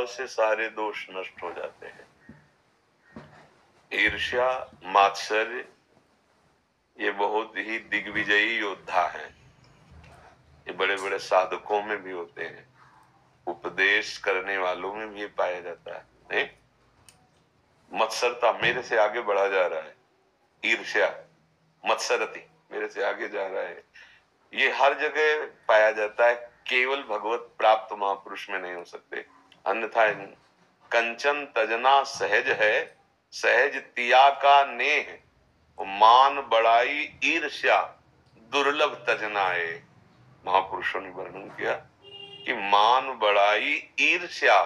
भाव से सारे दोष नष्ट हो जाते हैं। ईर्ष्या, मात्सर्य ये बहुत ही दिग्विजयी योद्धा हैं। ये बड़े बड़े साधकों में भी होते हैं, उपदेश करने वालों में भी पाया जाता है। नहीं, मत्सरता, मेरे से आगे बढ़ा जा रहा है। ईर्ष्या, मत्सरति, मेरे से आगे जा रहा है। ये हर जगह पाया जाता है, केवल भगवत प्राप्त महापुरुष में नहीं हो सकते। अन्यथा कंचन तजना सहज है, सहज तिया का नेह, मान बड़ाई ईर्ष्या दुर्लभ तजनाए। महापुरुषों ने वर्णन किया कि मान बड़ाई ईर्ष्या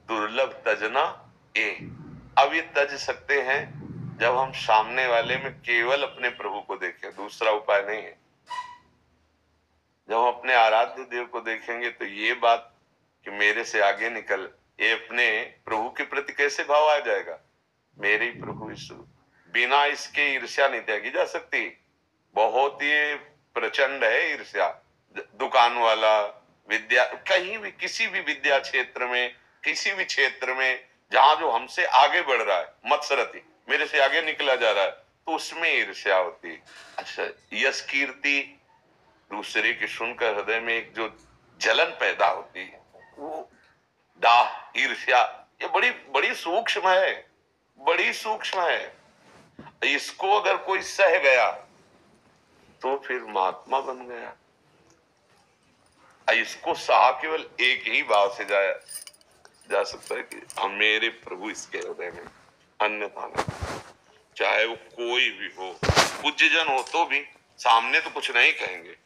दुर्लभ तजना ए। अब ये तज सकते हैं जब हम सामने वाले में केवल अपने प्रभु को देखें, दूसरा उपाय नहीं है। जब हम अपने आराध्य देव को देखेंगे तो ये बात कि मेरे से आगे निकल, ये अपने प्रभु के प्रति कैसे भाव आ जाएगा? मेरे ही प्रभु यीशु, बिना इसके ईर्ष्या नहीं त्यागी जा सकती। बहुत ही प्रचंड है ईर्ष्या। दुकान वाला, विद्या, कहीं भी, किसी भी विद्या क्षेत्र में, किसी भी क्षेत्र में जहां जो हमसे आगे बढ़ रहा है, मत्सरति, मेरे से आगे निकला जा रहा है, तो उसमें ईर्ष्या होती है। अच्छा, यश कीर्ति दूसरे की सुनकर हृदय में एक जो जलन पैदा होती है, वो दाह, ईर्ष्या, ये बड़ी बड़ी सूक्ष्म है, बड़ी सूक्ष्म है। इसको अगर कोई सह गया तो फिर महात्मा बन गया। इसको सहा केवल एक ही भाव से जा सकता है कि हम मेरे प्रभु इसके हृदय में, अन्यथा नहीं। चाहे वो कोई भी हो, पूज्य जन हो तो भी सामने तो कुछ नहीं कहेंगे,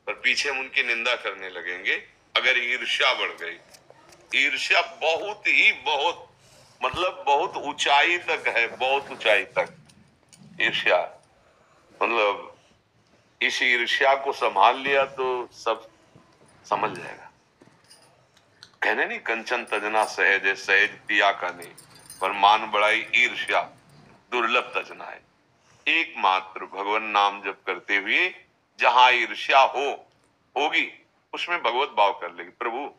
पर पीछे हम उनकी निंदा करने लगेंगे अगर ईर्ष्या बढ़ गई। ईर्ष्या बहुत ही, बहुत मतलब बहुत ऊंचाई तक है, बहुत ऊंचाई तक ईर्ष्या। मतलब इस ईर्ष्या को संभाल लिया तो सब समझ जाएगा। कहने नहीं, कंचन तजना सहज है, सहज तिया का नहीं, पर मान बड़ाई ईर्ष्या दुर्लभ तजना है। एकमात्र भगवान नाम जप करते हुए जहां ईर्ष्या होगी उसमें भगवत भाव कर लेगी प्रभु।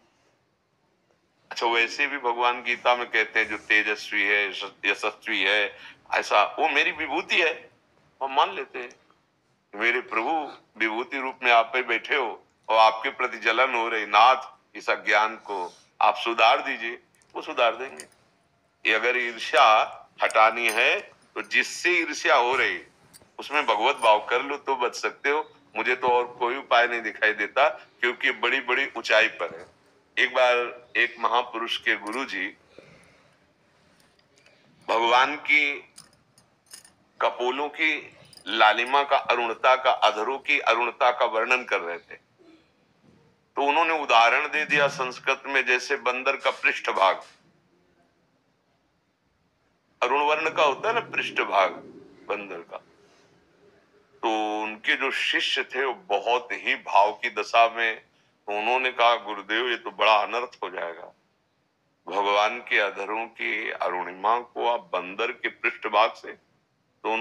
अच्छा, वैसे भी भगवान गीता में कहते हैं जो तेजस्वी है, यशस्वी है, ऐसा वो मेरी विभूति है, हम मान लेते हैं। मेरे प्रभु विभूति रूप में आप पे बैठे हो और आपके प्रति जलन हो रही, नाथ इस अज्ञान को आप सुधार दीजिए, वो सुधार देंगे। ये अगर ईर्ष्या हटानी है तो जिससे ईर्ष्या हो रही उसमें भगवत भाव कर लो तो बच सकते हो। मुझे तो और कोई उपाय नहीं दिखाई देता, क्योंकि बड़ी बड़ी ऊंचाई पर है। एक बार एक महापुरुष के गुरुजी भगवान की कपोलों की लालिमा का, अरुणता का, अधरों की अरुणता का वर्णन कर रहे थे, तो उन्होंने उदाहरण दे दिया संस्कृत में, जैसे बंदर का पृष्ठभाग अरुण वर्ण का होता है ना, पृष्ठभाग बंदर का। तो उनके जो शिष्य थे वो बहुत ही भाव की दशा में, तो उन्होंने कहा गुरुदेव ये तो बड़ा अनर्थ हो जाएगा, भगवान के अधरों की अरुणिमा को आप बंदर के पृष्ठभाग से। तो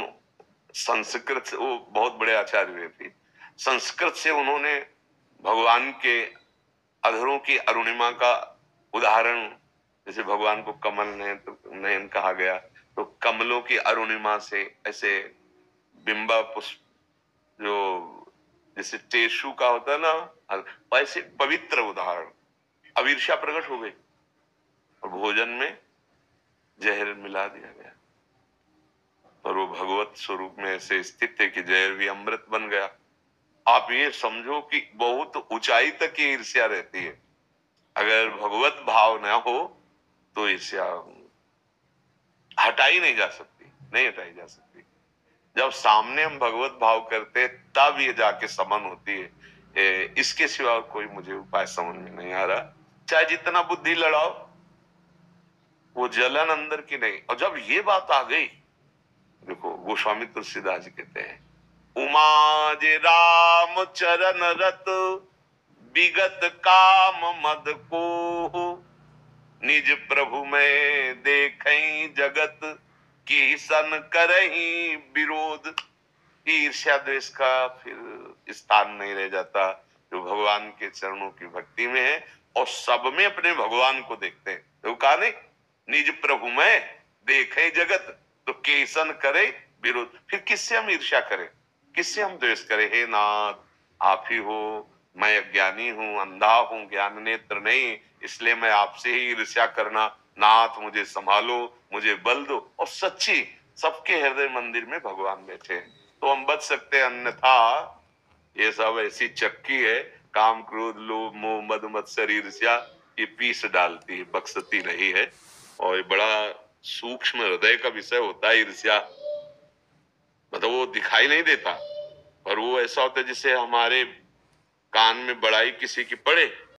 संस्कृत से, वो बहुत बड़े आचार्य थे, संस्कृत से उन्होंने भगवान के अधरों की अरुणिमा का उदाहरण, जैसे भगवान को कमल नयन कहा गया, तो कमलों की अरुणिमा से ऐसे बिंबा पुष्प जो जैसे टेसु का होता है ना, वैसे पवित्र उदाहरण। अब ईर्ष्या प्रकट हो गई और भोजन में जहर मिला दिया गया, पर वो भगवत स्वरूप में ऐसे स्थित है कि जहर भी अमृत बन गया। आप ये समझो कि बहुत ऊंचाई तक की ईर्ष्या रहती है। अगर भगवत भाव न हो तो ईर्ष्या हटाई नहीं जा सकती, नहीं हटाई जा सकती। जब सामने हम भगवत भाव करते तब ये जाके समन होती है। इसके सिवा कोई मुझे उपाय समझ में नहीं आ रहा। चाहे जितना बुद्धि लड़ाओ, वो जलन अंदर की नहीं। और जब ये बात आ गई, देखो गोस्वामी तुलसीदास जी कहते हैं, उमा जे राम चरण रत विगत काम मद को, निज प्रभु में देखई जगत की सन करही विरोध। ईर्ष्या द्वेष का फिर स्थान नहीं रह जाता जो भगवान के चरणों की भक्ति में है। और सब में अपने भगवान को देखते हैं। तो कहा नहीं, निज प्रभु में देखे जगत तो केसन करे विरोध। फिर किससे हम ईर्ष्या करें, किससे हम द्वेष करें? हे नाथ, आप ही हो, मैं अज्ञानी हूं, अंधा हूं, ज्ञान नेत्र नहीं, इसलिए मैं आपसे ही ईर्ष्या करना। नाथ मुझे संभालो, मुझे बल दो। और सच्ची सबके हृदय मंदिर में भगवान बैठे हैं, तो हम बच सकते हैं। अन्यथा ये सब ऐसी चक्की है, काम क्रोध लोभ मोह मद मत्सर ईर्ष्या, ये पीस डालती है, बख्शती नहीं है। और ये बड़ा सूक्ष्म हृदय का विषय होता है ईर्ष्या। मतलब वो दिखाई नहीं देता, पर वो ऐसा होता है जिससे हमारे कान में बड़ाई किसी की पड़े